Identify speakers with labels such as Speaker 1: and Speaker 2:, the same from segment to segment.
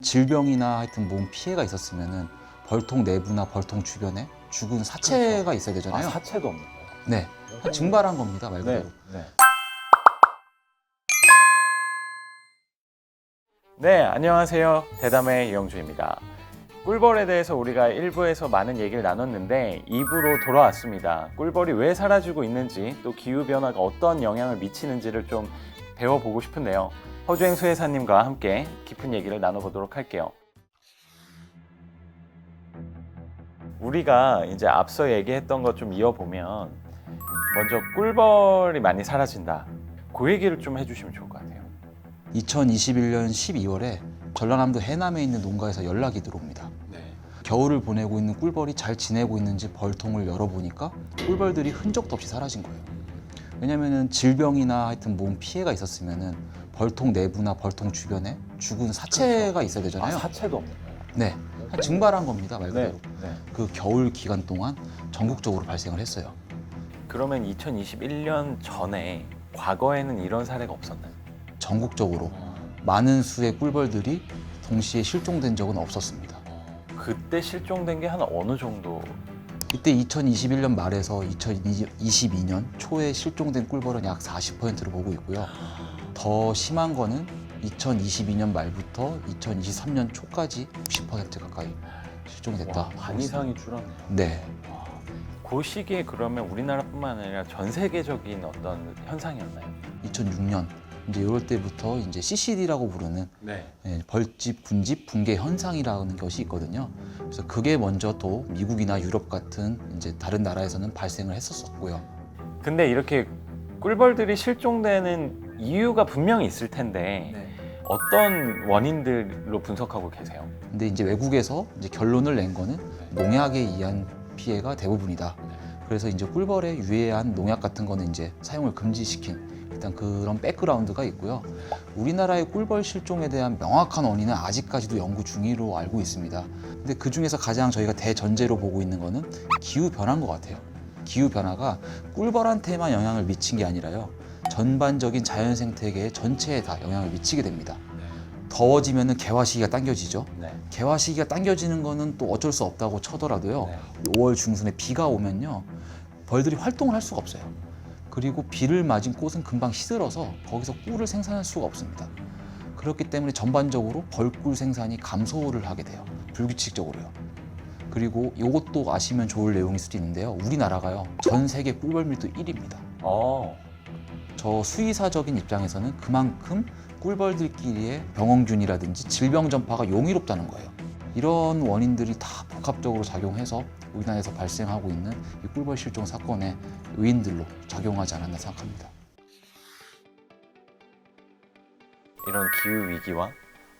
Speaker 1: 질병이나 하여튼 몸 피해가 있었으면은 벌통 내부나 벌통 주변에 죽은 사체가 있어야 되잖아요.
Speaker 2: 사체도 없는 거예요?
Speaker 1: 네, 증발한 겁니다, 말 그대로.
Speaker 2: 네, 안녕하세요. 대담의 이영주입니다. 꿀벌에 대해서 우리가 1부에서 많은 얘기를 나눴는데 2부로 돌아왔습니다. 꿀벌이 왜 사라지고 있는지, 또 기후변화가 어떤 영향을 미치는지를 좀 배워보고 싶은데요. 허주행 수혜사님과 함께 깊은 얘기를 나눠보도록 할게요. 우리가 이제 앞서 얘기했던 것 좀 이어보면 먼저 꿀벌이 많이 사라진다. 그 얘기를 좀 해주시면 좋을 것 같아요.
Speaker 1: 2021년 12월에 전라남도 해남에 있는 농가에서 연락이 들어옵니다. 겨울을 보내고 있는 꿀벌이 잘 지내고 있는지 벌통을 열어보니까 꿀벌들이 흔적도 없이 사라진 거예요. 왜냐면은 질병이나 하여튼 몸 피해가 있었으면은 벌통 내부나 벌통 주변에 죽은 사체가 있어야 되잖아요.
Speaker 2: 사체도 없는 거예요?
Speaker 1: 네, 증발한 겁니다, 말 그대로.
Speaker 2: 네.
Speaker 1: 그 겨울 기간 동안 전국적으로 발생을 했어요.
Speaker 2: 그러면 2021년 전에 과거에는 이런 사례가 없었나요?
Speaker 1: 전국적으로 많은 수의 꿀벌들이 동시에 실종된 적은 없었습니다.
Speaker 2: 그때 실종된 게 한 어느 정도?
Speaker 1: 이때 2021년 말에서 2022년 초에 실종된 꿀벌은 약 40%를 보고 있고요. 더 심한 거는 2022년 말부터 2023년 초까지 60% 가까이 실종됐다.
Speaker 2: 반 이상이 줄었네요.
Speaker 1: 네.
Speaker 2: 그 시기에 그러면 우리나라뿐만 아니라 전 세계적인 어떤 현상이었나요?
Speaker 1: 2006년 이제 이럴 때부터 이제 CCD라고 부르는 벌집, 군집, 붕괴 현상이라는 것이 있거든요. 그래서 그게 먼저 또 미국이나 유럽 같은 이제 다른 나라에서는 발생을 했었고요.
Speaker 2: 근데 이렇게 꿀벌들이 실종되는 이유가 분명히 있을 텐데 어떤 원인들로 분석하고 계세요?
Speaker 1: 근데 이제 외국에서 이제 결론을 낸 거는 농약에 의한 피해가 대부분이다. 그래서 이제 꿀벌에 유해한 농약 같은 거는 이제 사용을 금지시킨 일단 그런 백그라운드가 있고요. 우리나라의 꿀벌 실종에 대한 명확한 원인은 아직까지도 연구 중이로 알고 있습니다. 근데 그 중에서 가장 저희가 대전제로 보고 있는 거는 기후 변화인 것 같아요. 기후 변화가 꿀벌한테만 영향을 미친 게 아니라요. 전반적인 자연 생태계 전체에 다 영향을 미치게 됩니다. 더워지면은 개화 시기가 당겨지죠. 개화 시기가 당겨지는 거는 또 어쩔 수 없다고 쳐더라도요. 5월 중순에 비가 오면요. 벌들이 활동을 할 수가 없어요. 그리고 비를 맞은 꽃은 금방 시들어서 거기서 꿀을 생산할 수가 없습니다. 그렇기 때문에 전반적으로 벌꿀 생산이 감소를 하게 돼요. 불규칙적으로요. 그리고 이것도 아시면 좋을 내용일 수도 있는데요. 우리나라가요. 전 세계 꿀벌 밀도 1위입니다. 저 수의사적인 입장에서는 그만큼 꿀벌들끼리의 병원균이라든지 질병 전파가 용이롭다는 거예요. 이런 원인들이 다 복합적으로 작용해서 우리나라에서 발생하고 있는 이 꿀벌 실종 사건의 요인들로 작용하지 않았나 생각합니다.
Speaker 2: 이런 기후 위기와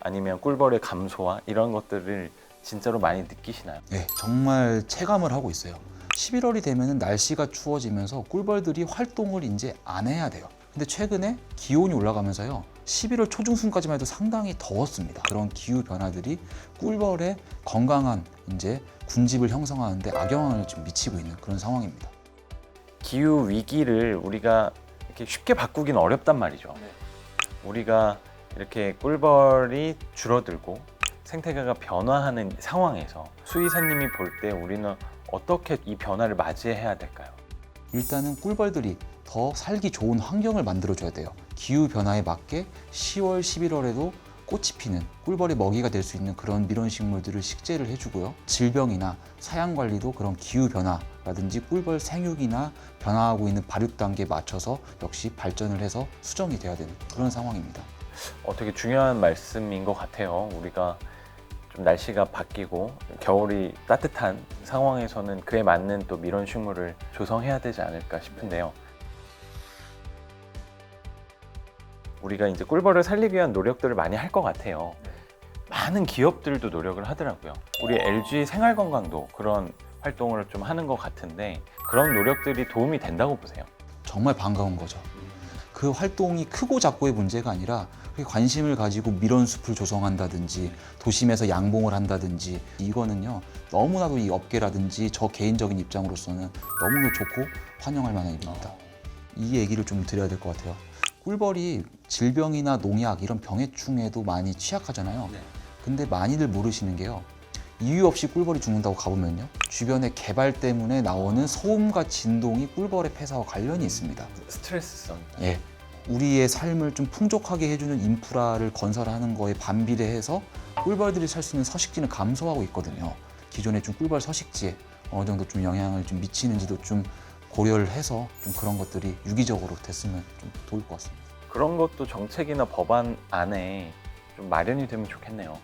Speaker 2: 아니면 꿀벌의 감소와 이런 것들을 진짜로 많이 느끼시나요?
Speaker 1: 네, 정말 체감을 하고 있어요. 11월이 되면 날씨가 추워지면서 꿀벌들이 활동을 이제 안 해야 돼요. 근데 최근에 기온이 올라가면서요. 11월 초중순까지만 해도 상당히 더웠습니다. 그런 기후 변화들이 꿀벌의 건강한 이제 군집을 형성하는데 악영향을 좀 미치고 있는 그런 상황입니다.
Speaker 2: 기후 위기를 우리가 이렇게 쉽게 바꾸긴 어렵단 말이죠. 우리가 이렇게 꿀벌이 줄어들고 생태계가 변화하는 상황에서 수의사님이 볼 때 우리는 어떻게 이 변화를 맞이해야 될까요?
Speaker 1: 일단은 꿀벌들이 더 살기 좋은 환경을 만들어줘야 돼요. 기후 변화에 맞게 10월, 11월에도 꽃이 피는 꿀벌의 먹이가 될 수 있는 그런 밀원식물들을 식재를 해주고요. 질병이나 사양 관리도 그런 기후 변화라든지 꿀벌 생육이나 변화하고 있는 발육 단계에 맞춰서 역시 발전을 해서 수정이 돼야 되는 그런 상황입니다.
Speaker 2: 되게 중요한 말씀인 것 같아요. 우리가 좀 날씨가 바뀌고 겨울이 따뜻한 상황에서는 그에 맞는 또 밀원식물을 조성해야 되지 않을까 싶은데요. 우리가 이제 꿀벌을 살리기 위한 노력들을 많이 할 것 같아요. 많은 기업들도 노력을 하더라고요. 우리 LG 생활건강도 그런 활동을 좀 하는 것 같은데 그런 노력들이 도움이 된다고 보세요?
Speaker 1: 정말 반가운 거죠. 그 활동이 크고 작고의 문제가 아니라 관심을 가지고 밀원숲을 조성한다든지 도심에서 양봉을 한다든지 이거는요 너무나도 이 업계라든지 저 개인적인 입장으로서는 너무나 좋고 환영할 만한 일입니다. 이 얘기를 좀 드려야 될 것 같아요. 꿀벌이 질병이나 농약 이런 병해충에도 많이 취약하잖아요. 근데 많이들 모르시는 게요. 이유 없이 꿀벌이 죽는다고 가보면요. 주변의 개발 때문에 나오는 소음과 진동이 꿀벌의 폐사와 관련이 있습니다.
Speaker 2: 스트레스성.
Speaker 1: 예. 우리의 삶을 좀 풍족하게 해주는 인프라를 건설하는 거에 반비례해서 꿀벌들이 살 수 있는 서식지는 감소하고 있거든요. 기존에 좀 꿀벌 서식지에 어느 정도 좀 영향을 좀 미치는지도 좀 고려를 해서 좀 그런 것들이 유기적으로 됐으면 좀 좋을 것 같습니다.
Speaker 2: 그런 것도 정책이나 법안 안에 좀 마련이 되면 좋겠네요.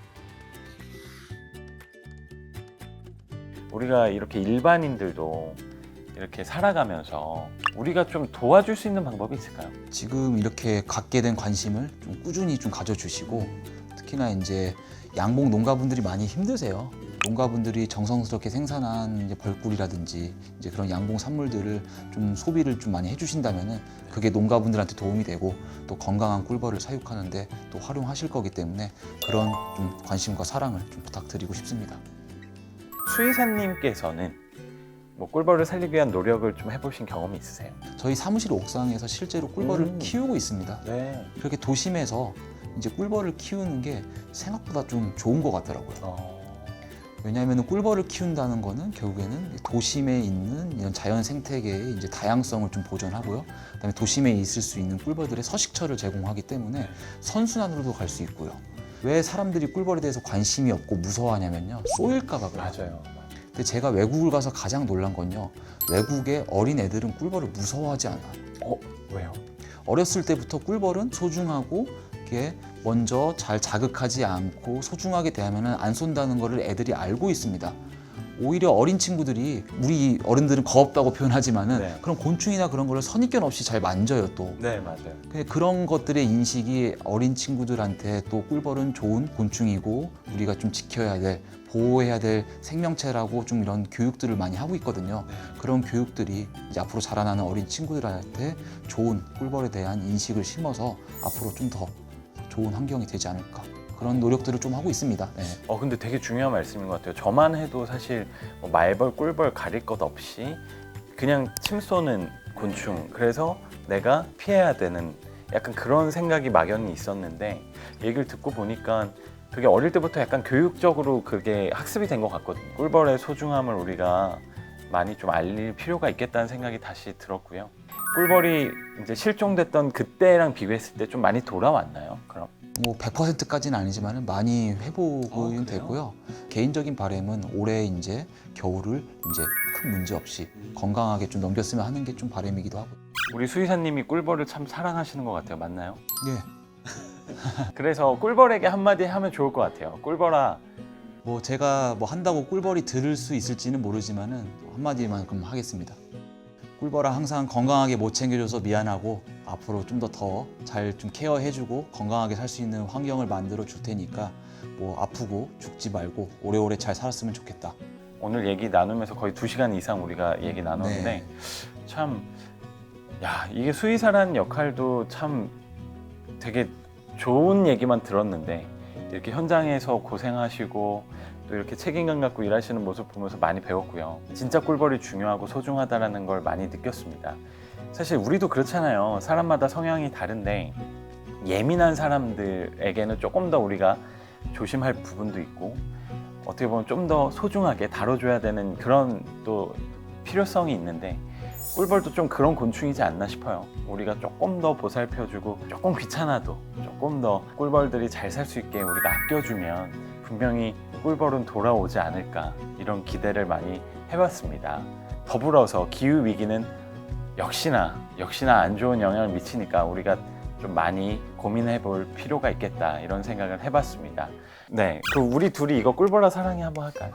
Speaker 2: 우리가 이렇게 일반인들도 이렇게 살아가면서 우리가 좀 도와줄 수 있는 방법이 있을까요?
Speaker 1: 지금 이렇게 갖게 된 관심을 좀 꾸준히 좀 가져주시고 특히나 이제 양봉 농가분들이 많이 힘드세요. 농가분들이 정성스럽게 생산한 이제 벌꿀이라든지 이제 그런 양봉 산물들을 좀 소비를 좀 많이 해주신다면은 그게 농가분들한테 도움이 되고 또 건강한 꿀벌을 사육하는데 또 활용하실 거기 때문에 그런 좀 관심과 사랑을 좀 부탁드리고 싶습니다.
Speaker 2: 수의사님께서는 뭐 꿀벌을 살리기 위한 노력을 좀 해보신 경험이 있으세요?
Speaker 1: 저희 사무실 옥상에서 실제로 꿀벌을 키우고 있습니다.
Speaker 2: 네.
Speaker 1: 그렇게 도심에서 이제 꿀벌을 키우는 게 생각보다 좀 좋은 것 같더라고요. 왜냐하면 꿀벌을 키운다는 거는 결국에는 도심에 있는 이런 자연 생태계의 이제 다양성을 좀 보존하고요. 그다음에 도심에 있을 수 있는 꿀벌들의 서식처를 제공하기 때문에 선순환으로도 갈 수 있고요. 왜 사람들이 꿀벌에 대해서 관심이 없고 무서워하냐면요. 쏘일까봐 그래요.
Speaker 2: 맞아요.
Speaker 1: 근데 제가 외국을 가서 가장 놀란 건요. 외국의 어린 애들은 꿀벌을 무서워하지 않아요.
Speaker 2: 왜요?
Speaker 1: 어렸을 때부터 꿀벌은 소중하고 이게 먼저 잘 자극하지 않고 소중하게 대하면 안 쏜다는 것을 애들이 알고 있습니다. 오히려 어린 친구들이 우리 어른들은 겁없다고 표현하지만은
Speaker 2: 네.
Speaker 1: 그런 곤충이나 그런 거를 선입견 없이 잘 만져요 또.
Speaker 2: 네, 맞아요.
Speaker 1: 근데 그런 것들의 인식이 어린 친구들한테 또 꿀벌은 좋은 곤충이고 우리가 좀 지켜야 될 보호해야 될 생명체라고 좀 이런 교육들을 많이 하고 있거든요. 그런 교육들이 이제 앞으로 자라나는 어린 친구들한테 좋은 꿀벌에 대한 인식을 심어서 앞으로 좀 더 좋은 환경이 되지 않을까 그런 노력들을 좀 하고 있습니다. 네.
Speaker 2: 근데 되게 중요한 말씀인 것 같아요. 저만 해도 사실 뭐 말벌, 꿀벌 가릴 것 없이 그냥 침 쏘는 곤충. 그래서 내가 피해야 되는 약간 그런 생각이 막연히 있었는데 얘기를 듣고 보니까 그게 어릴 때부터 약간 교육적으로 그게 학습이 된 것 같거든요. 꿀벌의 소중함을 우리가 많이 좀 알릴 필요가 있겠다는 생각이 다시 들었고요. 꿀벌이 이제 실종됐던 그때랑 비교했을 때 좀 많이 돌아왔나요? 그럼?
Speaker 1: 뭐 100%까지는 아니지만 많이 회복은
Speaker 2: 그래요?
Speaker 1: 됐고요. 개인적인 바람은 올해 이제 겨울을 이제 큰 문제 없이 건강하게 좀 넘겼으면 하는 게 좀 바람이기도 하고.
Speaker 2: 우리 수의사님이 꿀벌을 참 사랑하시는 것 같아요. 맞나요?
Speaker 1: 예.
Speaker 2: 그래서 꿀벌에게 한마디 하면 좋을 것 같아요. 꿀벌아,
Speaker 1: 뭐 제가 뭐 한다고 꿀벌이 들을 수 있을지는 모르지만은 한마디만큼 하겠습니다. 꿀벌아 항상 건강하게 못 챙겨줘서 미안하고 앞으로 좀 더 잘 좀 케어해주고 건강하게 살 수 있는 환경을 만들어 줄 테니까 뭐 아프고 죽지 말고 오래오래 잘 살았으면 좋겠다.
Speaker 2: 오늘 얘기 나누면서 거의 2시간 이상 우리가 얘기 나눴는데
Speaker 1: 네.
Speaker 2: 참, 이게 수의사라는 역할도 참 되게 좋은 얘기만 들었는데 이렇게 현장에서 고생하시고 또 이렇게 책임감 갖고 일하시는 모습 보면서 많이 배웠고요. 진짜 꿀벌이 중요하고 소중하다는 걸 많이 느꼈습니다. 사실 우리도 그렇잖아요. 사람마다 성향이 다른데 예민한 사람들에게는 조금 더 우리가 조심할 부분도 있고 어떻게 보면 좀 더 소중하게 다뤄줘야 되는 그런 또 필요성이 있는데 꿀벌도 좀 그런 곤충이지 않나 싶어요. 우리가 조금 더 보살펴주고 조금 귀찮아도 조금 더 꿀벌들이 잘 살 수 있게 우리가 아껴주면 분명히 꿀벌은 돌아오지 않을까 이런 기대를 많이 해봤습니다. 더불어서 기후위기는 역시나 안 좋은 영향을 미치니까 우리가 좀 많이 고민해 볼 필요가 있겠다 이런 생각을 해봤습니다. 네, 그 우리 둘이 이거 꿀벌아 사랑해 한번 할까요?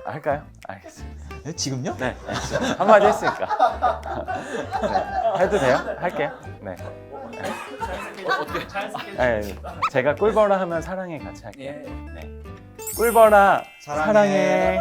Speaker 2: 할까요? 알겠습니다.
Speaker 1: 네, 지금요?
Speaker 2: 네, 알겠습니다. 한마디 했으니까. 네, 해도 돼요? 할게요. 네. 네, 제가 꿀벌아 하면 사랑해 같이 할게요. 네. 꿀벌아 사랑해.